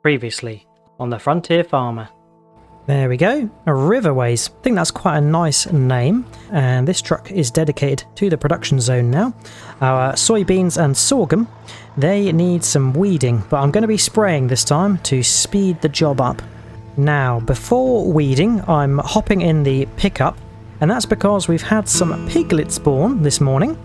Previously on the Frontier Farmer. There we go, a Riverways. I think that's quite a nice name, and this truck is dedicated to the production zone now. Our soybeans and sorghum, they need some weeding, but I'm going to be spraying this time to speed the job up. Now, before weeding, I'm hopping in the pickup, and that's because we've had some piglets born this morning,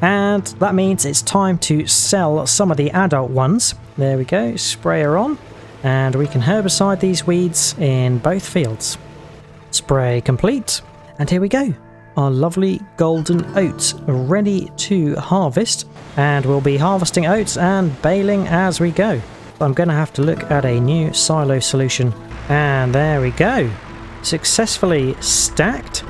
and that means it's time to sell some of the adult ones. There we go, sprayer on. And we can herbicide these weeds in both fields. Spray complete, and here we go. Our lovely golden oats ready to harvest, and we'll be harvesting oats and baling as we go. I'm going to have to look at a new silo solution, and there we go. Successfully stacked.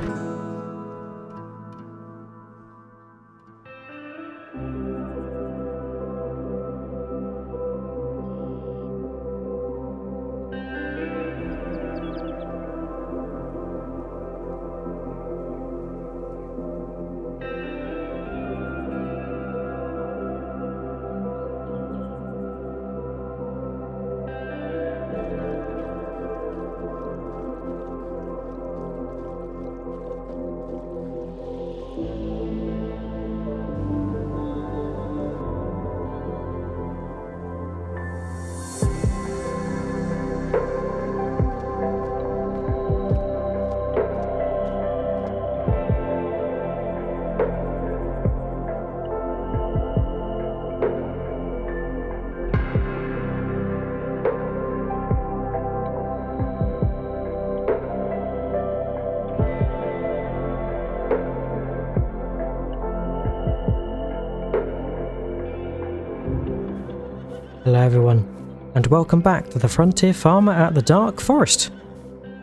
Hello everyone, and welcome back to the Frontier Farmer at the Dark Forest.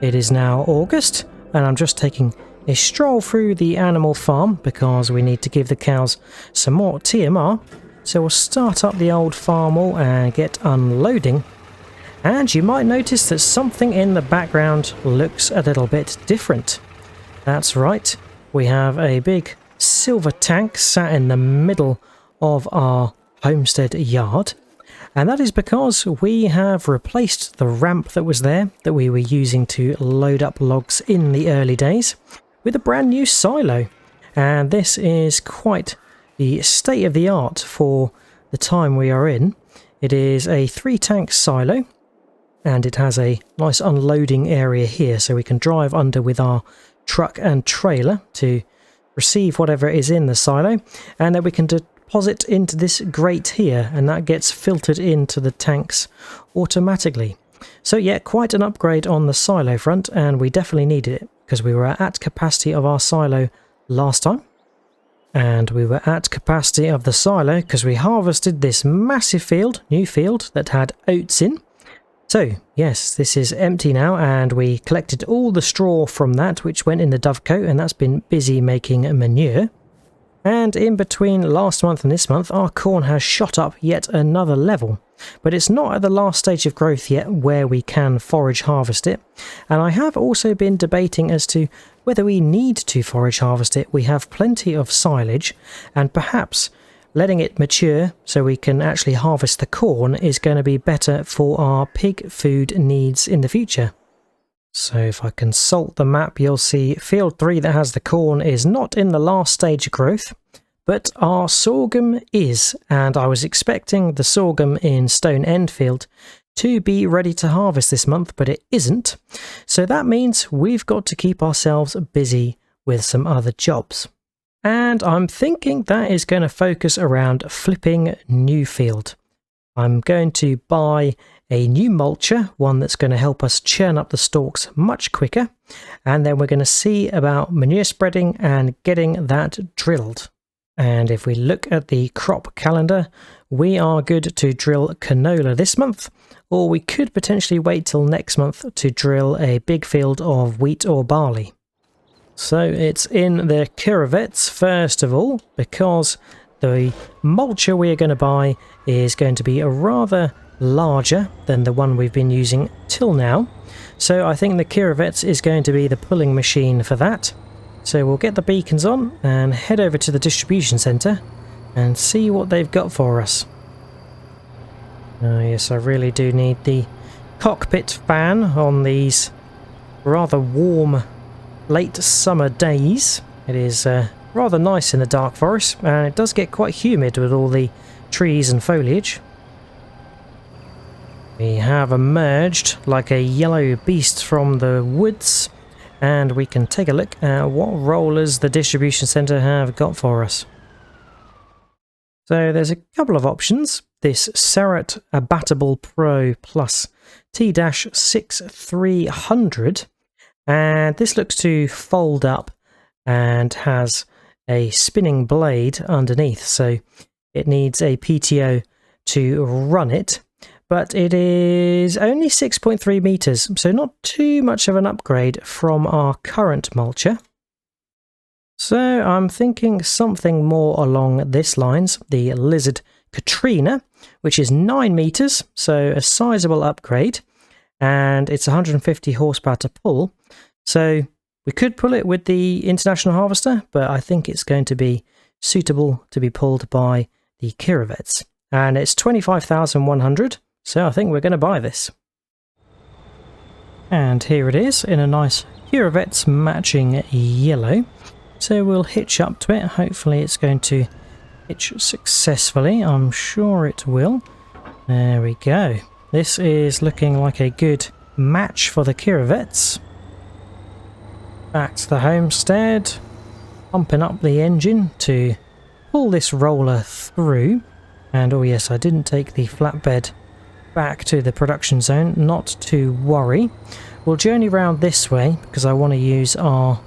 It is now August, and I'm just taking a stroll through the animal farm because we need to give the cows some more TMR. So we'll start up the old farm wall and get unloading. And you might notice that something in the background looks a little bit different. That's right, we have a big silver tank sat in the middle of our homestead yard. And that is because we have replaced the ramp that was there, that we were using to load up logs in the early days, with a brand new silo. And this is quite the state of the art for the time we are in. It is a 3-tank silo, and it has a nice unloading area here, so we can drive under with our truck and trailer to receive whatever is in the silo, and then we can deposit into this grate here, and that gets filtered into the tanks automatically. So yeah, quite an upgrade on the silo front, and we definitely needed it because we were at capacity of our silo last time, and we were at capacity of the silo because we harvested this massive field, new field that had oats in. So yes, this is empty now, and we collected all the straw from that, which went in the dovecote, and that's been busy making manure. And in between last month and this month, our corn has shot up yet another level. But it's not at the last stage of growth yet where we can forage harvest it. And I have also been debating as to whether we need to forage harvest it. We have plenty of silage, and perhaps letting it mature so we can actually harvest the corn is going to be better for our pig food needs in the future. So if I consult the map, you'll see field 3 that has the corn is not in the last stage of growth, but our sorghum is, and I was expecting the sorghum in Stone End field to be ready to harvest this month, but it isn't. So that means we've got to keep ourselves busy with some other jobs. And I'm thinking that is going to focus around flipping new field. I'm going to buy a new mulcher, one that's going to help us churn up the stalks much quicker, and then we're going to see about manure spreading and getting that drilled. And if we look at the crop calendar, we are good to drill canola this month, or we could potentially wait till next month to drill a big field of wheat or barley. So it's in the curvettes first of all, because the mulcher we are going to buy is going to be a rather larger than the one we've been using till now. So I think the curvettes is going to be the pulling machine for that. So we'll get the beacons on and head over to the distribution centre and see what they've got for us. Oh yes, I really do need the cockpit fan on these rather warm late summer days. It is rather nice in the dark forest, and it does get quite humid with all the trees and foliage. We have emerged like a yellow beast from the woods, and we can take a look at what rollers the distribution centre have got for us. So there's a couple of options. This Serrat Abattable Pro Plus T-6300, and this looks to fold up and has a spinning blade underneath, so it needs a PTO to run it, but it is only 6.3 meters, so not too much of an upgrade from our current mulcher. So I'm thinking something more along this lines, the Lizard Katrina, which is 9 meters, so a sizable upgrade, and it's 150 horsepower to pull. So we could pull it with the International Harvester, but I think it's going to be suitable to be pulled by the Kirovets. And it's 25,100, so I think we're going to buy this. And here it is in a nice Kirovets matching yellow. So we'll hitch up to it. Hopefully it's going to hitch successfully. I'm sure it will. There we go. This is looking like a good match for the Kirovets. Back to the homestead. Pumping up the engine to pull this roller through. And oh yes, I didn't take the flatbed back to the production zone. Not to worry. We'll journey round this way because I want to use our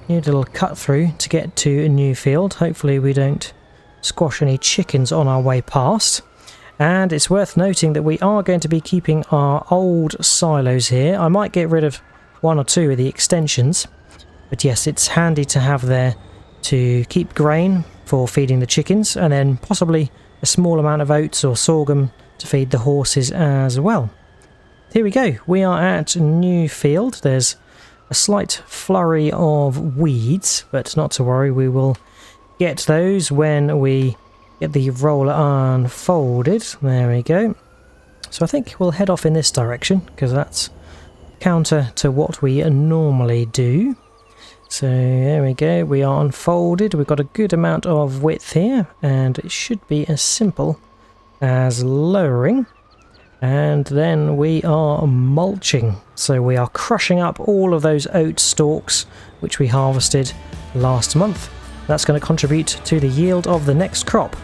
new little cut through to get to a new field. Hopefully we don't squash any chickens on our way past. And it's worth noting that we are going to be keeping our old silos here. I might get rid of one or two of the extensions, but yes, it's handy to have there to keep grain for feeding the chickens, and then possibly a small amount of oats or sorghum to feed the horses as well. Here we go, we are at a new field. There's a slight flurry of weeds, but not to worry, we will get those when we get the roller unfolded. There we go. So I think we'll head off in this direction because that's counter to what we normally do. So there we go, we are unfolded. We've got a good amount of width here, and it should be as simple as lowering. And then we are mulching. So we are crushing up all of those oat stalks which we harvested last month. That's going to contribute to the yield of the next crop.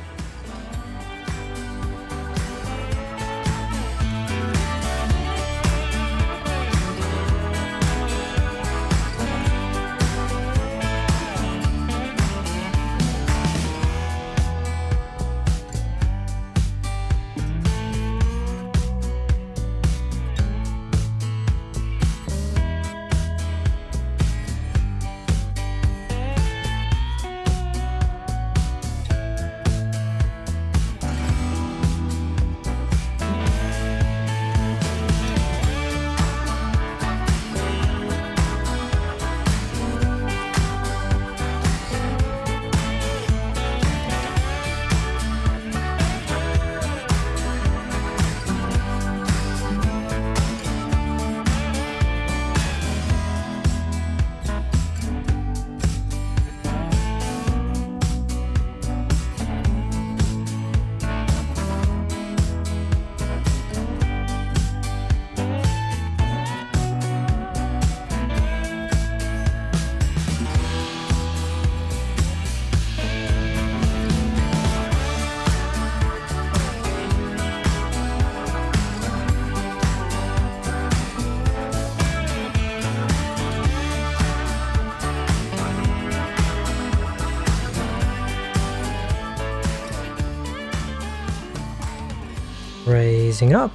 Raising up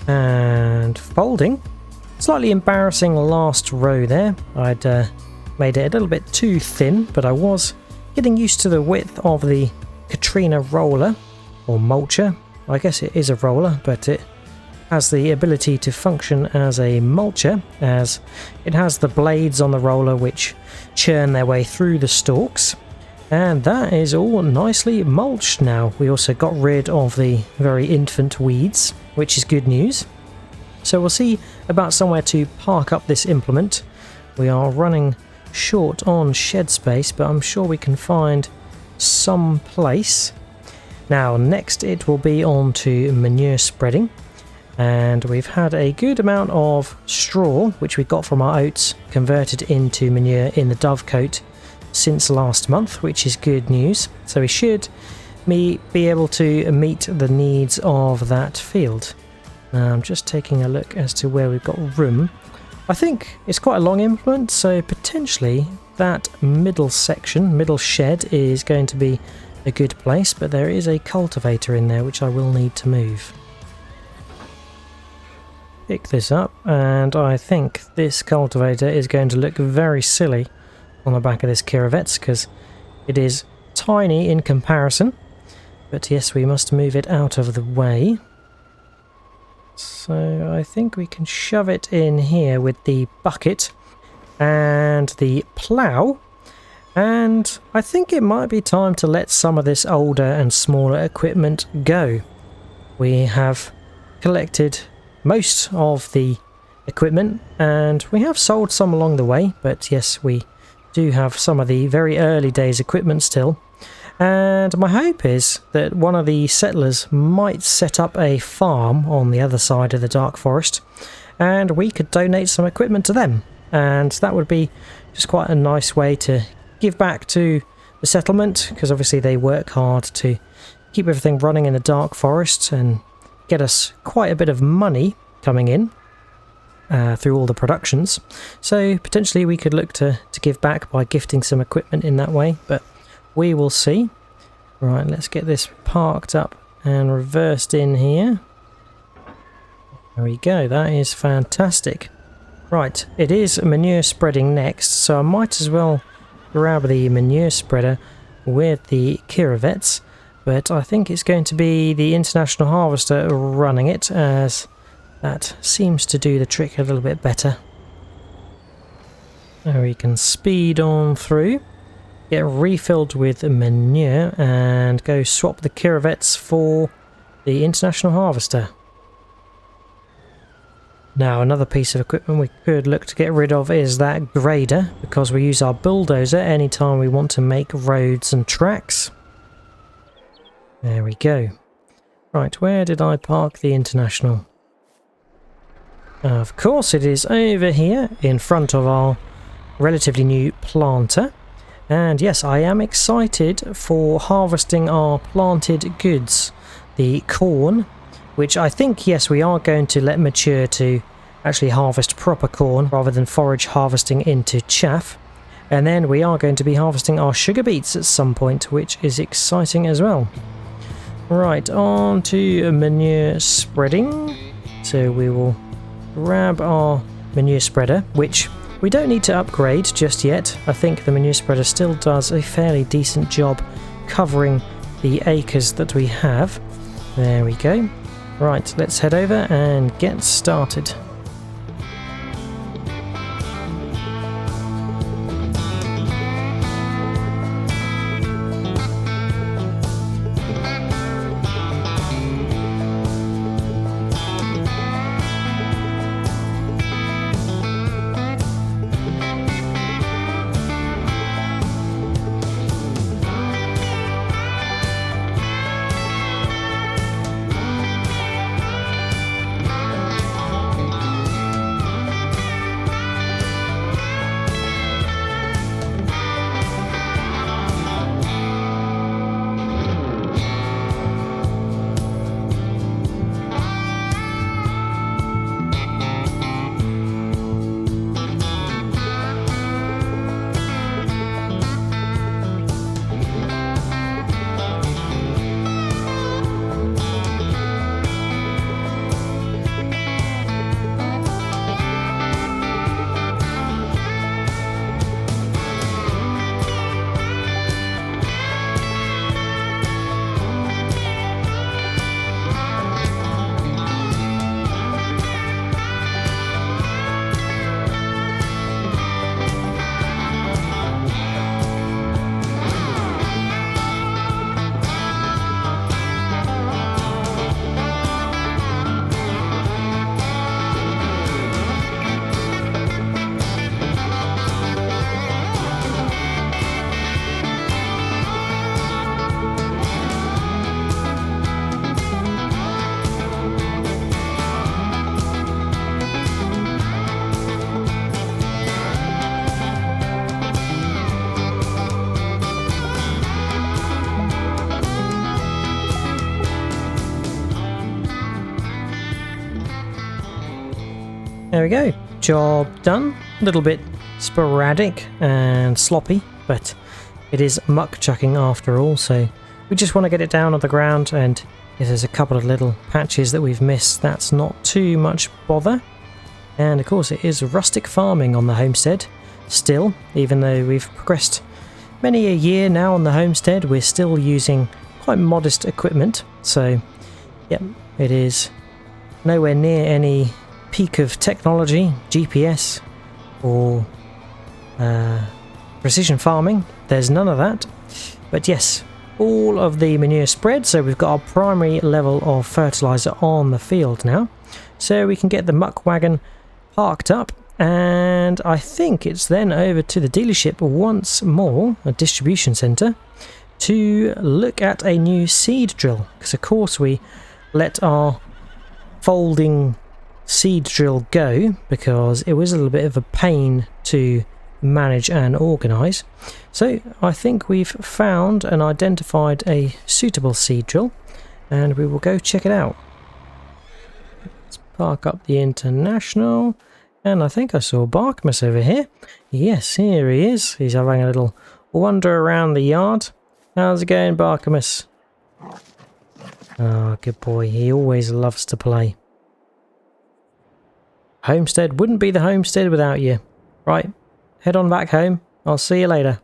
and folding. Slightly embarrassing last row there. I'd made it a little bit too thin, but I was getting used to the width of the Katrina roller, or mulcher. I guess it is a roller, but it has the ability to function as a mulcher, as it has the blades on the roller which churn their way through the stalks. And that is all nicely mulched now. We also got rid of the very infant weeds, which is good news. So we'll see about somewhere to park up this implement. We are running short on shed space, but I'm sure we can find some place. Now next it will be on to manure spreading, and we've had a good amount of straw which we got from our oats converted into manure in the dovecote since last month, which is good news. So we should be able to meet the needs of that field. Now I'm just taking a look as to where we've got room. I think it's quite a long implement, so potentially that middle section, middle shed, is going to be a good place, but there is a cultivator in there which I will need to move. Pick this up, and I think this cultivator is going to look very silly on the back of this Kiravetz because it is tiny in comparison. But yes, we must move it out of the way. So I think we can shove it in here with the bucket and the plough. And I think it might be time to let some of this older and smaller equipment go. We have collected most of the equipment and we have sold some along the way, but yes, we do have some of the very early days equipment still. And my hope is that one of the settlers might set up a farm on the other side of the Dark Forest and we could donate some equipment to them, and that would be just quite a nice way to give back to the settlement, because obviously they work hard to keep everything running in the Dark Forest and get us quite a bit of money coming in through all the productions. So potentially we could look to give back by gifting some equipment in that way, but we will see. Right, let's get this parked up and reversed in here. There we go, that is fantastic. Right, it is manure spreading next, so I might as well grab the manure spreader with the Kiravetz, but I think it's going to be the International Harvester running it, as that seems to do the trick a little bit better. There we can speed on through, get refilled with manure, and go swap the Kiravetz for the International Harvester. Now another piece of equipment we could look to get rid of is that grader, because we use our bulldozer anytime we want to make roads and tracks. There we go. Right, where did I park the International? Of course it is over here in front of our relatively new planter. And yes, I am excited for harvesting our planted goods, the corn, which I think, yes, we are going to let mature to actually harvest proper corn rather than forage harvesting into chaff. And then we are going to be harvesting our sugar beets at some point, which is exciting as well. Right, on to manure spreading. So we will grab our manure spreader, which we don't need to upgrade just yet. I think the manure spreader still does a fairly decent job covering the acres that we have. There we go. Right, let's head over and get started. There we go. Job done. A little bit sporadic and sloppy, but it is muck chucking after all, so we just want to get it down on the ground, and if there's a couple of little patches that we've missed, that's not too much bother. And of course it is rustic farming on the homestead still, even though we've progressed many a year now on the homestead, we're still using quite modest equipment, so yep, it is nowhere near any peak of technology, GPS or precision farming. There's none of that, but yes, all of the manure spread, so we've got our primary level of fertilizer on the field now, so we can get the muck wagon parked up, and I think it's then over to the dealership once more, a distribution centre, to look at a new seed drill, because of course we let our folding seed drill go because it was a little bit of a pain to manage and organise. So I think we've found and identified a suitable seed drill, and we will go check it out. Let's park up the International, and I think I saw Barkmus over here. Yes, here he is. He's having a little wander around the yard. How's it going, Barkmus? Oh, good boy. He always loves to play. Homestead wouldn't be the homestead without you. Right, head on back home. I'll see you later.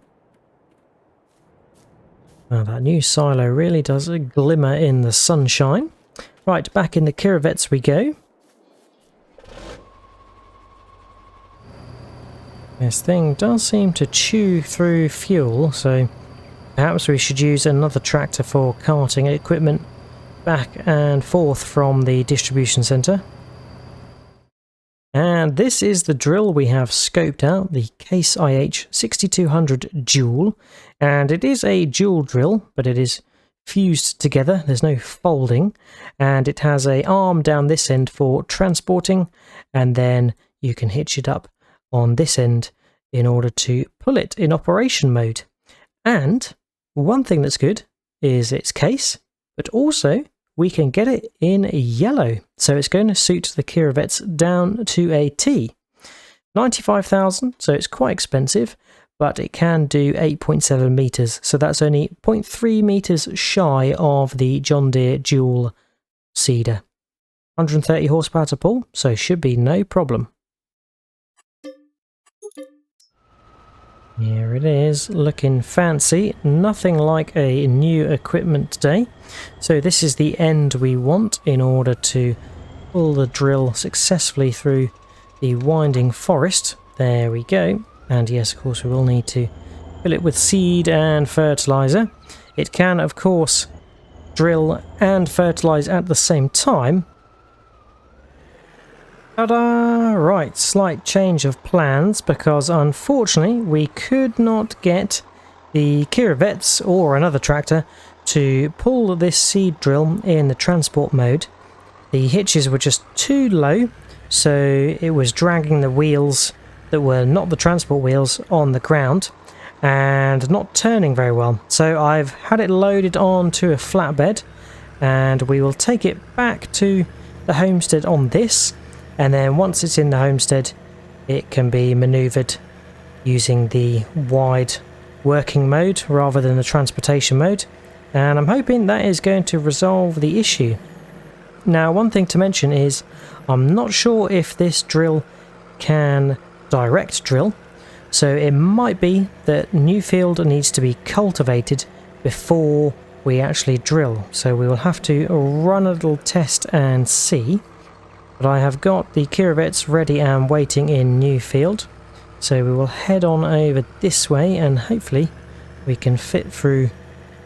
Well, that new silo really does glimmer in the sunshine. Right, back in the Kiravets we go. This thing does seem to chew through fuel, so perhaps we should use another tractor for carting equipment back and forth from the distribution centre. And this is the drill we have scoped out, the Case IH 6200 Dual, and it is a dual drill, but it is fused together, there's no folding, and it has an arm down this end for transporting, and then you can hitch it up on this end in order to pull it in operation mode. And one thing that's good is its case, but also we can get it in yellow, so it's going to suit the Kiravets down to a T. 95,000, so it's quite expensive, but it can do 8.7 meters, so that's only 0.3 meters shy of the John Deere dual seeder. 130 horsepower to pull, so should be no problem. Here it is, looking fancy, nothing like a new equipment today. So this is the end we want in order to pull the drill successfully through the winding forest. There we go. And yes, of course we will need to fill it with seed and fertilizer. It can, of course, drill and fertilize at the same time. Ta-da! Right, slight change of plans because unfortunately we could not get the Kiravets or another tractor to pull this seed drill in the transport mode. The hitches were just too low, so it was dragging the wheels that were not the transport wheels on the ground and not turning very well. So I've had it loaded onto a flatbed, and we will take it back to the homestead on this. And then once it's in the homestead, it can be manoeuvred using the wide working mode rather than the transportation mode. And I'm hoping that is going to resolve the issue. Now, one thing to mention is I'm not sure if this drill can direct drill. So it might be that new field needs to be cultivated before we actually drill. So we will have to run a little test and see. But I have got the Kiravets ready and waiting in new field, so we will head on over this way and hopefully we can fit through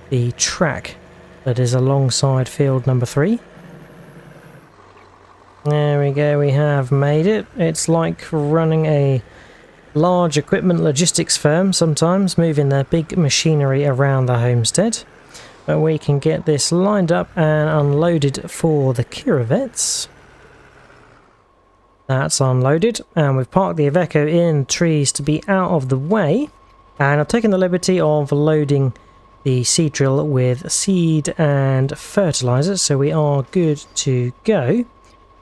the track that is alongside field number 3. There we go, we have made it. It's like running a large equipment logistics firm sometimes, moving their big machinery around the homestead. But we can get this lined up and unloaded for the Kiravets. That's unloaded, and we've parked the Iveco in trees to be out of the way, and I've taken the liberty of loading the seed drill with seed and fertilizer, so we are good to go.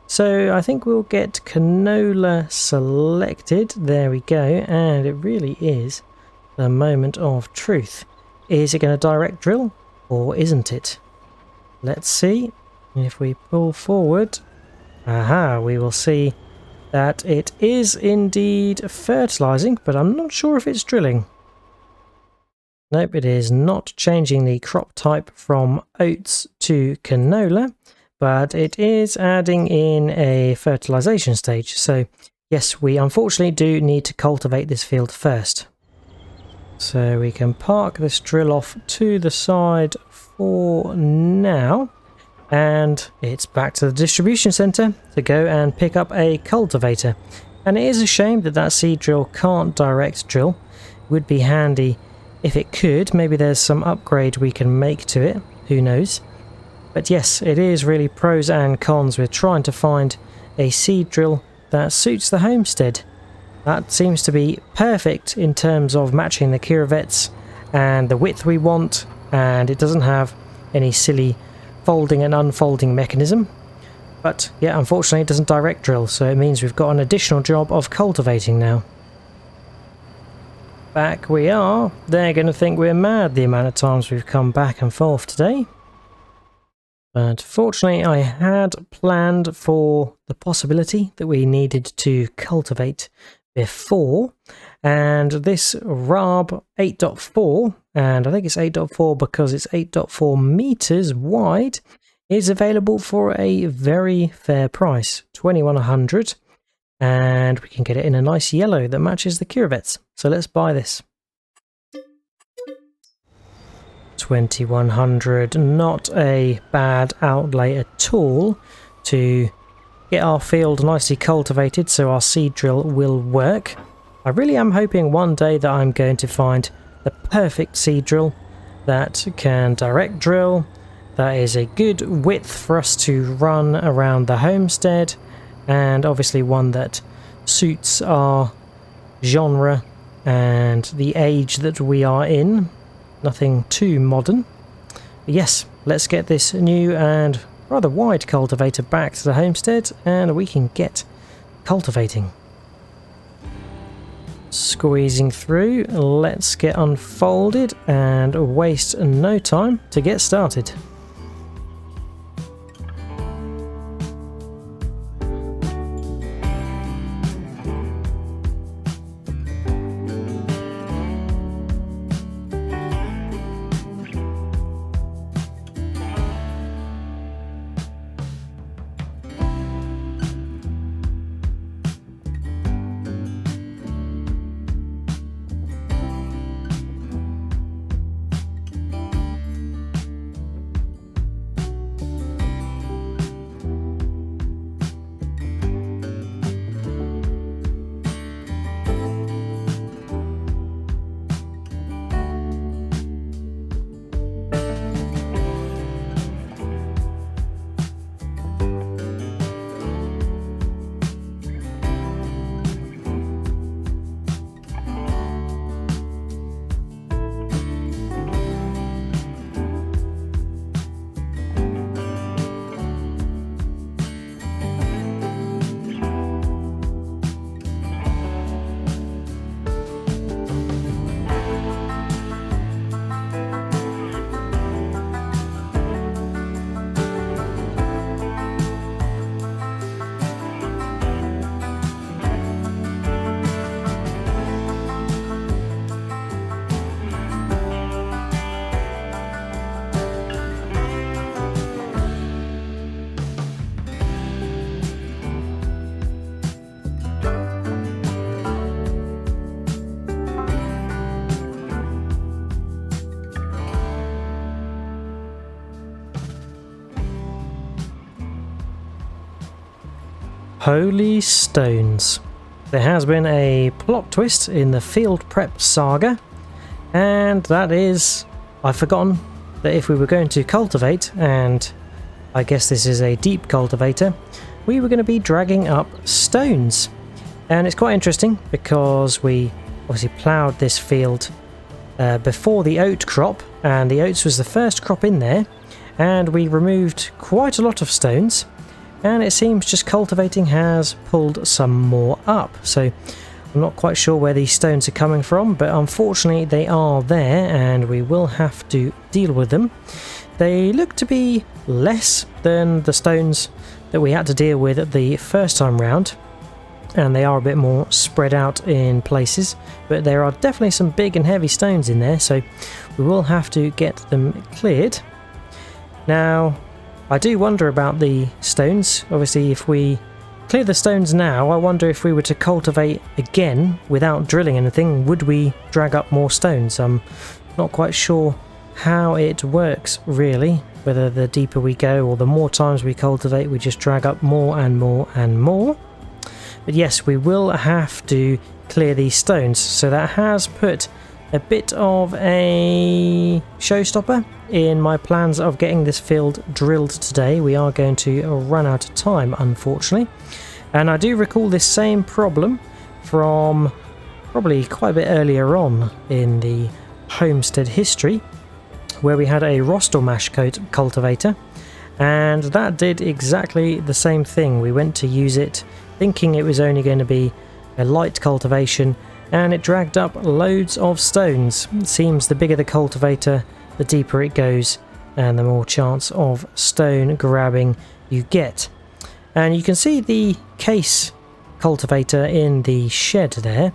So I think we'll get canola selected. There we go. And it really is the moment of truth. Is it going to direct drill or isn't it? Let's see. If we pull forward, aha, we will see that it is indeed fertilizing, but I'm not sure if it's drilling. Nope, it is not changing the crop type from oats to canola, but it is adding in a fertilization stage. So yes, we unfortunately do need to cultivate this field first. So we can park this drill off to the side for now, and it's back to the distribution center to go and pick up a cultivator. And it is a shame that that seed drill can't direct drill. It would be handy if it could. Maybe there's some upgrade we can make to it, who knows. But yes, it is really pros and cons with trying to find a seed drill that suits the homestead. That seems to be perfect in terms of matching the curvettes and the width we want, and it doesn't have any silly folding and unfolding mechanism. But yeah, unfortunately it doesn't direct drill, so it means we've got an additional job of cultivating now. Back we are. They're going to think we're mad the amount of times we've come back and forth today. But fortunately I had planned for the possibility that we needed to cultivate before, and this RAB 8.4, and I think it's 8.4 because it's 8.4 meters wide, is available for a very fair price, 2100. And we can get it in a nice yellow that matches the curvettes. So let's buy this. 2100, not a bad outlay at all to get our field nicely cultivated so our seed drill will work. I really am hoping one day that I'm going to find the perfect seed drill that can direct drill, that is a good width for us to run around the homestead, and obviously one that suits our genre and the age that we are in. Nothing too modern. But yes, let's get this new and rather wide cultivator back to the homestead and we can get cultivating. Squeezing through, let's get unfolded and waste no time to get started. Holy stones. There has been a plot twist in the field prep saga, and that is, I've forgotten that if we were going to cultivate, and I guess this is a deep cultivator, we were going to be dragging up stones. And it's quite interesting because we obviously ploughed this field before the oat crop, and the oats was the first crop in there, and we removed quite a lot of stones. and it seems just cultivating has pulled some more up. So I'm not quite sure where these stones are coming from, but unfortunately they are there and we will have to deal with them. They look to be less than the stones that we had to deal with the first time round, and they are a bit more spread out in places, but there are definitely some big and heavy stones in there, so we will have to get them cleared. Now, I do wonder about the stones. Obviously, if we clear the stones now, I wonder if we were to cultivate again without drilling anything, would we drag up more stones? I'm not quite sure how it works really, whether the deeper we go or the more times we cultivate we just drag up more and more and more. But yes, we will have to clear these stones, so that has put a bit of a showstopper in my plans of getting this field drilled today. We are going to run out of time, unfortunately, and I do recall this same problem from probably quite a bit earlier on in the homestead history, where we had a rostel mash cultivator, and that did exactly the same thing. We went to use it thinking it was only going to be a light cultivation, and it dragged up loads of stones. It seems the bigger the cultivator, the deeper it goes, and the more chance of stone grabbing you get. And you can see the case cultivator in the shed there.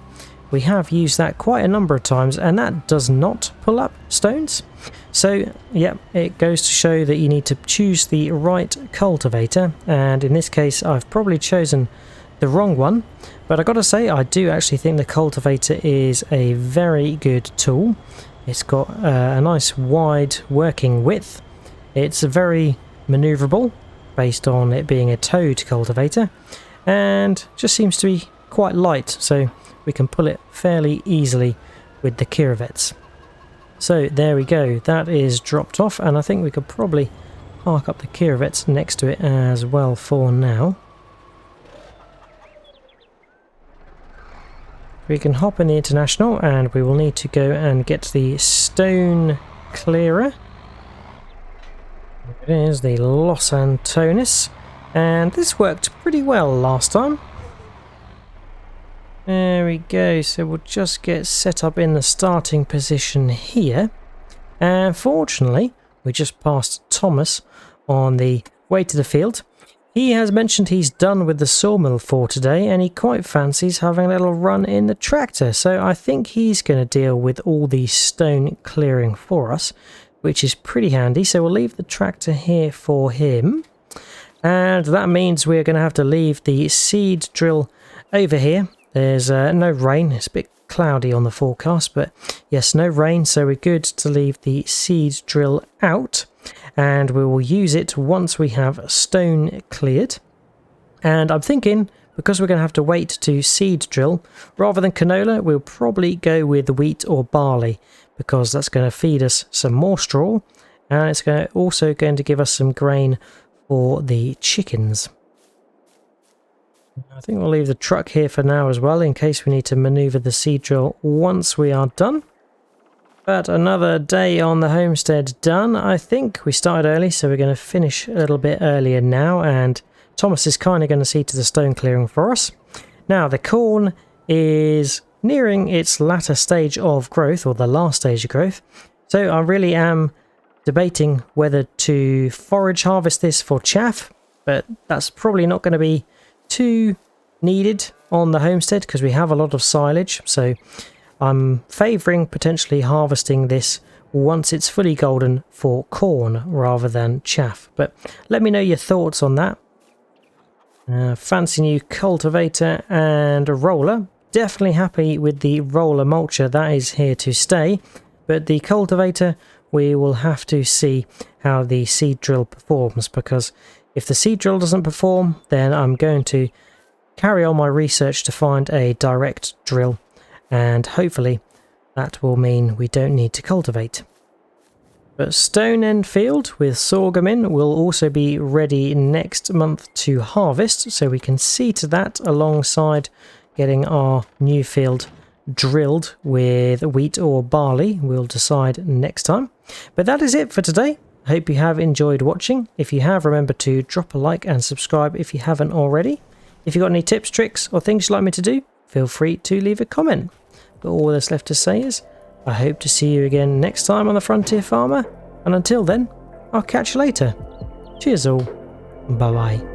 We have used that quite a number of times, and that does not pull up stones. So yeah, it goes to show that you need to choose the right cultivator, and in this case I've probably chosen the wrong one, but I gotta say I do actually think the cultivator is a very good tool. It's got a nice wide working width. It's very maneuverable based on it being a towed cultivator, and just seems to be quite light, so we can pull it fairly easily with the curvettes. So there we go, that is dropped off, and I think we could probably park up the curvettes next to it as well for now. We can hop in the International, and we will need to go and get the stone clearer. It is the Los Antonis, and this worked pretty well last time. There we go, so we'll just get set up in the starting position here. And fortunately, we just passed Thomas on the way to the field. He has mentioned he's done with the sawmill for today, and he quite fancies having a little run in the tractor. So I think he's going to deal with all the stone clearing for us, which is pretty handy. So we'll leave the tractor here for him. And that means we're going to have to leave the seed drill over here. There's no rain, it's a bit cloudy on the forecast, but yes, no rain, so we're good to leave the seed drill out, and we will use it once we have stone cleared. And I'm thinking, because we're going to have to wait to seed drill, rather than canola, we'll probably go with wheat or barley, because that's going to feed us some more straw, and it's also going to give us some grain for the chickens. I think we'll leave the truck here for now as well, in case we need to maneuver the seed drill once we are done. But another day on the homestead done. I think we started early, so we're going to finish a little bit earlier now, and Thomas is kind of going to see to the stone clearing for us. Now, the corn is nearing its latter stage of growth, or the last stage of growth, so I really am debating whether to forage harvest this for chaff, but that's probably not going to be too needed on the homestead because we have a lot of silage, so I'm favouring potentially harvesting this once it's fully golden for corn rather than chaff. But let me know your thoughts on that. Fancy new cultivator and roller. Definitely happy with the roller mulcher, that is here to stay, but the cultivator, we will have to see how the seed drill performs, because if the seed drill doesn't perform, then I'm going to carry on my research to find a direct drill, and hopefully that will mean we don't need to cultivate. But Stone End Field with sorghum in will also be ready next month to harvest, so we can see to that alongside getting our new field drilled with wheat or barley. We'll decide next time. But that is it for today. I hope you have enjoyed watching. If you have, remember to drop a like and subscribe if you haven't already. If you've got any tips, tricks, or things you'd like me to do, feel free to leave a comment. But all that's left to say is, I hope to see you again next time on the Frontier Farmer, and until then, I'll catch you later. Cheers all. Bye bye.